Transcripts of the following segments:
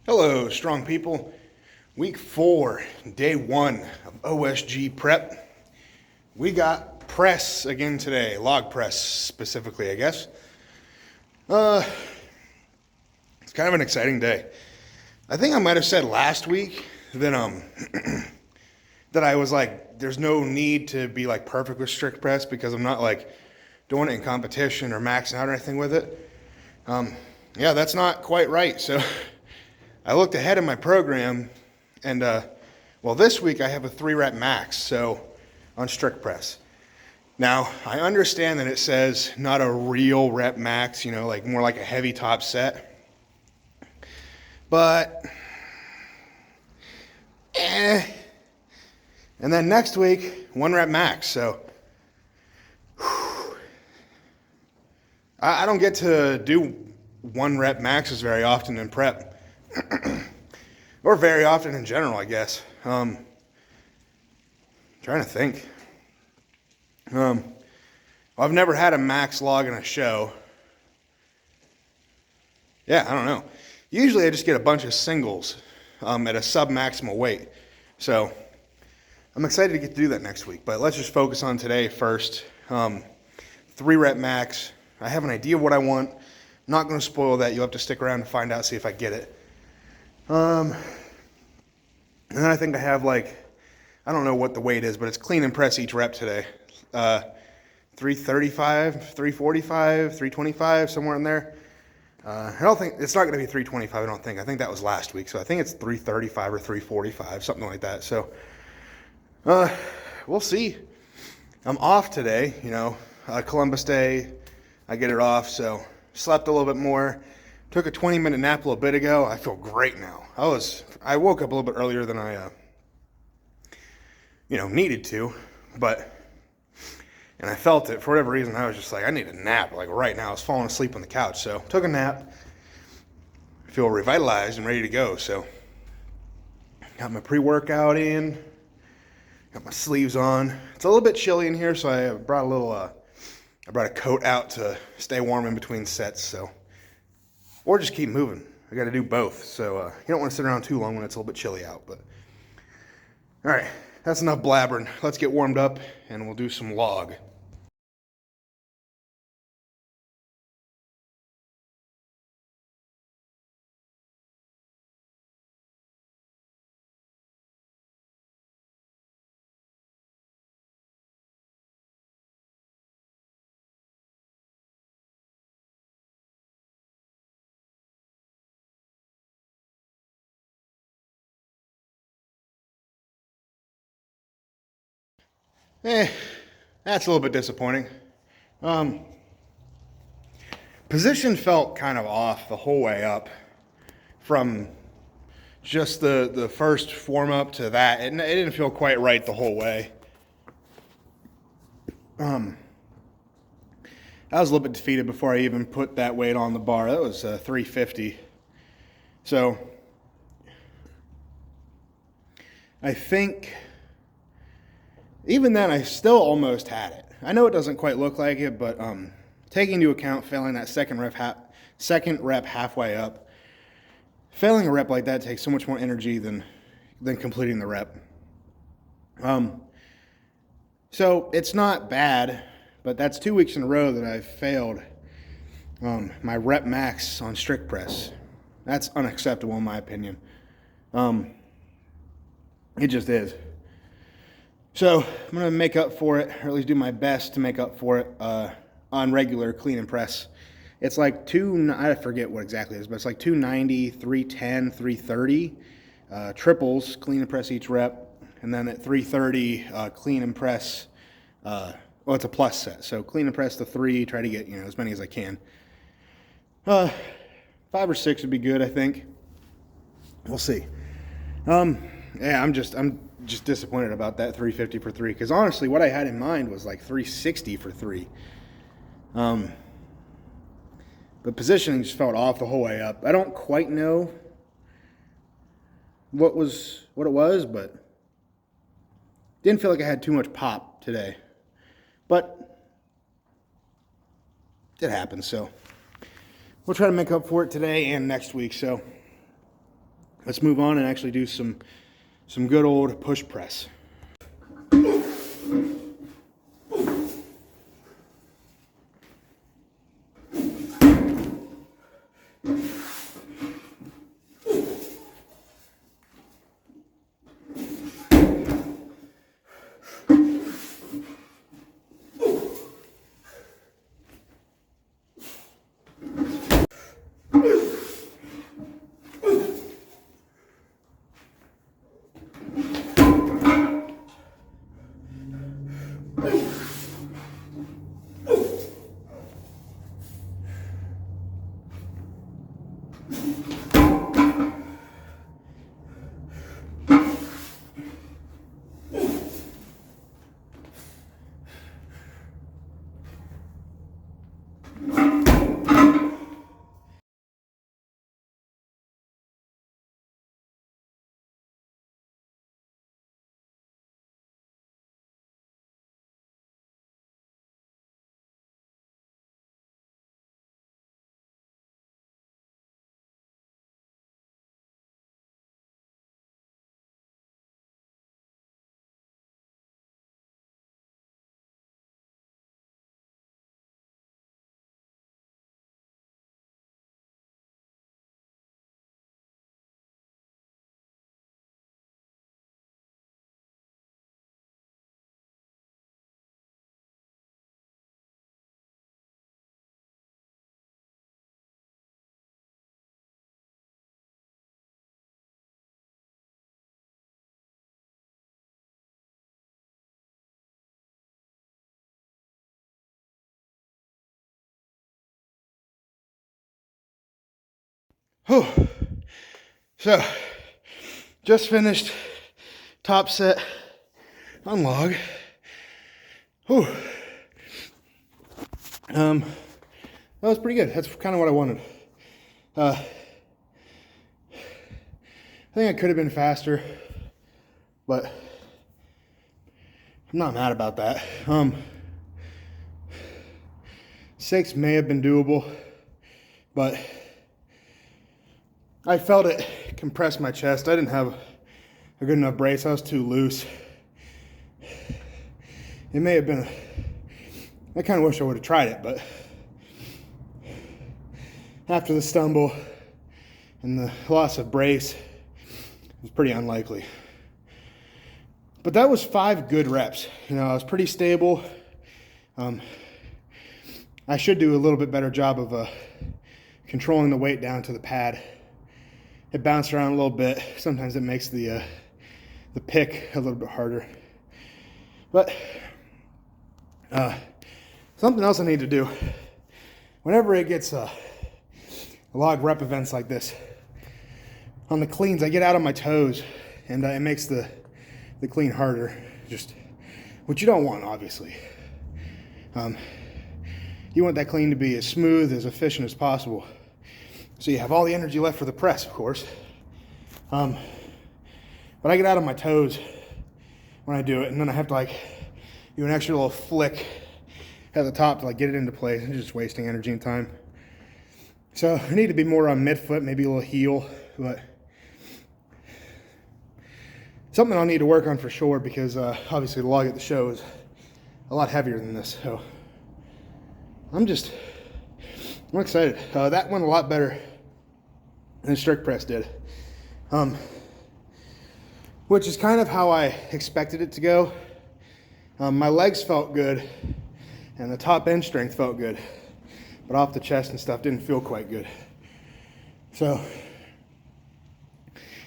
Hello, strong people. Week 4, day 1 of OSG prep. We got press again today, log press specifically, I guess. It's kind of an exciting day. I think I might have said last week that that I was like, there's no need to be like perfect with strict press because I'm not like doing it in competition or maxing out or anything with it. Yeah, that's not quite right. So I looked ahead in my program, and this week I have a 3-rep max, so on strict press. Now, I understand that it says not a real rep max, like more like a heavy top set. But, And then next week, 1-rep max, so I don't get to do 1-rep maxes very often in prep. Or very often in general, I guess. Trying to think. I've never had a max log in a show. Yeah, I don't know. Usually I just get a bunch of singles at a sub-maximal weight. So I'm excited to get to do that next week. But let's just focus on today first. 3-rep max. I have an idea of what I want. I'm not going to spoil that. You'll have to stick around to find out, see if I get it. And then I think I have I don't know what the weight is, but it's clean and press each rep today. 335, 345, 325, somewhere in there. I don't think, it's not going to be 325, I don't think. I think that was last week, so I think it's 335 or 345, something like that. So, we'll see. I'm off today, Columbus Day. I get it off, so slept a little bit more. Took a 20-minute nap a little bit ago. I feel great now. I woke up a little bit earlier than I, needed to, and I felt it for whatever reason. I was just like, I need a nap, right now. I was falling asleep on the couch, so took a nap. I feel revitalized and ready to go. So, got my pre-workout in, got my sleeves on. It's a little bit chilly in here, so I brought I brought a coat out to stay warm in between sets. So. Or just keep moving. I got to do both. So you don't want to sit around too long when it's a little bit chilly out. But all right, that's enough blabbering. Let's get warmed up and we'll do some log. That's a little bit disappointing. Position felt kind of off the whole way up from just the first warm up to that. It didn't feel quite right the whole way. I was a little bit defeated before I even put that weight on the bar. That was 350. So I think even then I still almost had it. I know it doesn't quite look like it, but taking into account failing that second rep halfway up, failing a rep like that takes so much more energy than completing the rep. So it's not bad, but that's 2 weeks in a row that I've failed my rep max on strict press. That's unacceptable in my opinion. It just is. So I'm going to make up for it, or at least do my best to make up for it on regular clean and press. It's like I forget what exactly it is, but it's like 290, 310, 330 triples, clean and press each rep. And then at 330, clean and press, it's a plus set. So clean and press the 3, try to get, as many as I can. 5 or 6 would be good, I think. We'll see. Yeah, I'm just disappointed about that 350 for 3, because honestly, what I had in mind was like 360 for 3. But positioning just felt off the whole way up. I don't quite know what it was, but didn't feel like I had too much pop today. But it happens, so we'll try to make up for it today and next week. So let's move on and actually do some good old push press. Whew. So, just finished top set on log. Whew. That was pretty good. That's kind of what I wanted. I think I could have been faster, but I'm not mad about that. 6 may have been doable, but I felt it compress my chest. I didn't have a good enough brace. I was too loose. It may have been, I kind of wish I would have tried it, but after the stumble and the loss of brace, it was pretty unlikely. But that was 5 good reps. You know, I was pretty stable. I should do a little bit better job of controlling the weight down to the pad. It bounced around a little bit. Sometimes it makes the pick a little bit harder. But something else I need to do. Whenever it gets log rep events like this, on the cleans, I get out on my toes, and it makes the clean harder. Just, which you don't want, obviously. You want that clean to be as smooth, as efficient as possible, so you have all the energy left for the press, of course. But I get out on my toes when I do it, and then I have to like do an extra little flick at the top to like get it into place. It's just wasting energy and time. So I need to be more on midfoot, maybe a little heel, but something I'll need to work on for sure, because obviously the log at the show is a lot heavier than this. So I'm excited. That went a lot better than strict press did, which is kind of how I expected it to go. My legs felt good, and the top end strength felt good, but off the chest and stuff didn't feel quite good. So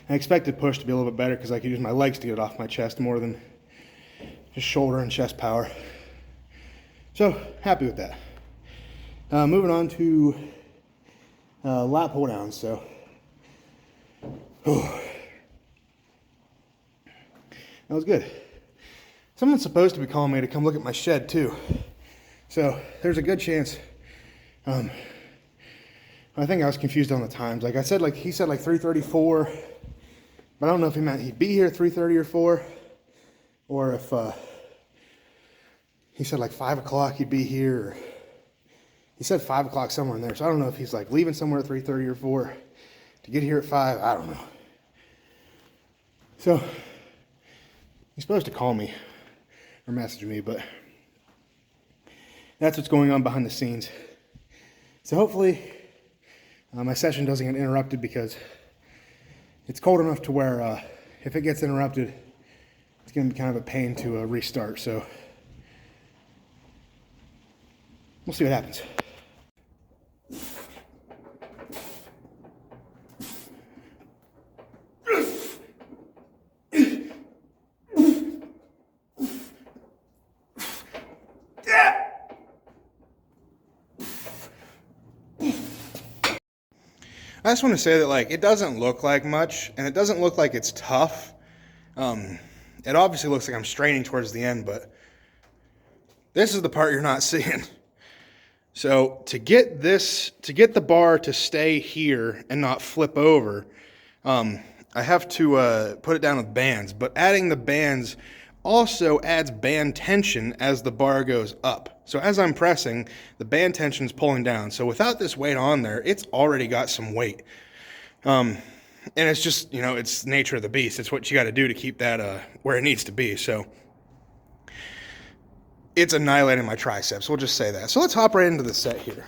I expected push to be a little bit better, because I could use my legs to get it off my chest more than just shoulder and chest power. So happy with that. Moving on to lat pull downs. So that was good. Someone's supposed to be calling me to come look at my shed too, so there's a good chance. I think I was confused on the times. Like I said, like he said like 3:34, but I don't know if he meant he'd be here at 3:30 or 4, or if he said like 5 o'clock he'd be here, or he said 5 o'clock somewhere in there. So I don't know if he's like leaving somewhere at 3:30 or 4 to get here at 5. I don't know. So he's supposed to call me or message me, but that's what's going on behind the scenes. So hopefully my session doesn't get interrupted, because it's cold enough to where if it gets interrupted, it's going to be kind of a pain to restart. So we'll see what happens. I just want to say that, like, it doesn't look like much, and it doesn't look like it's tough. It obviously looks like I'm straining towards the end, but this is the part you're not seeing. So to get the bar to stay here and not flip over, I have to put it down with bands. But adding the bands also adds band tension as the bar goes up. So as I'm pressing, the band tension is pulling down. So without this weight on there, it's already got some weight. And it's just, you know, it's the nature of the beast. It's what you got to do to keep that where it needs to be. So it's annihilating my triceps. We'll just say that. So let's hop right into the set here.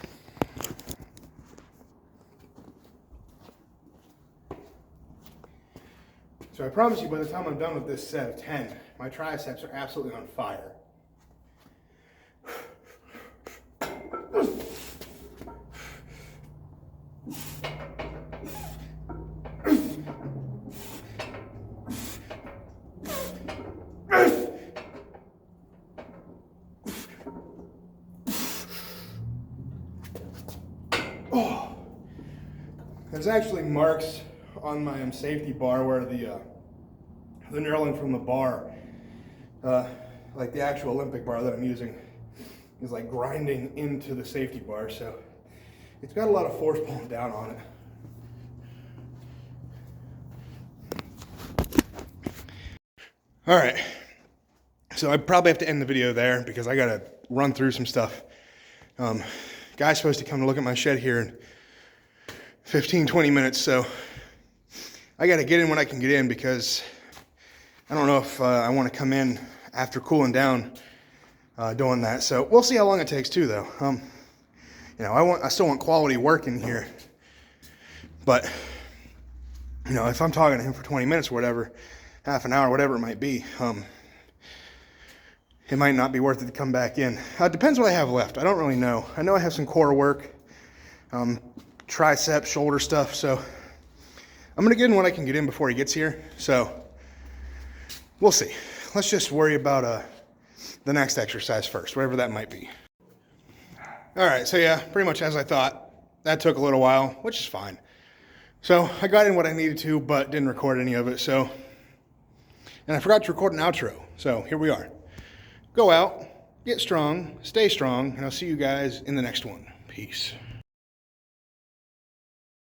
So I promise you, by the time I'm done with this set of 10, my triceps are absolutely on fire. Oh, there's actually marks on my safety bar where the knurling from the bar, like the actual Olympic bar that I'm using, is like grinding into the safety bar, so it's got a lot of force pulling down on it. All right, so I probably have to end the video there because I gotta run through some stuff. Guy's supposed to come to look at my shed here in 15-20 minutes, so I gotta get in when I can get in, because I don't know if I want to come in after cooling down doing that. So we'll see how long it takes too, though. You know, I still want quality work in here, but you know, if I'm talking to him for 20 minutes or whatever, half an hour, whatever it might be, it might not be worth it to come back in. It depends what I have left. I don't really know. I know I have some core work, tricep, shoulder stuff. So I'm gonna get in when I can get in before he gets here. So we'll see. Let's just worry about the next exercise first, whatever that might be. All right, so yeah, pretty much as I thought. That took a little while, which is fine. So I got in what I needed to, but didn't record any of it. So, and I forgot to record an outro. So here we are. Go out, get strong, stay strong, and I'll see you guys in the next one. Peace.